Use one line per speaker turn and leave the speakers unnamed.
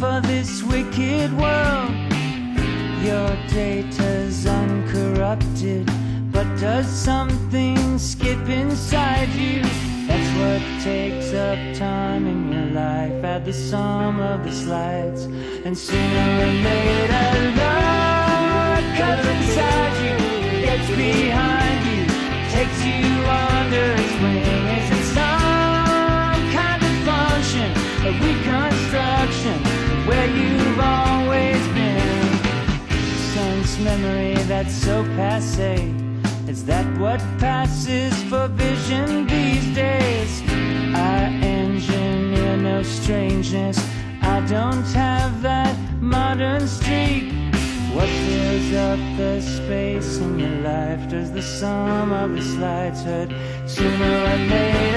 for this wicked world. Your data's uncorrupted, but does something skip inside you? That's what takes up time in your life. Add the sum of the slides, and sooner or later love comes inside you, gets behind you, takes you under its wing. Is it some kind of function, a reconstruction where you've always been? Sense memory that's so passé, is that what passes for vision these days? I engineer no strangeness, I don't have that modern streak. What fills up the space in your life? Does the sum of the slides hurt sooner or later?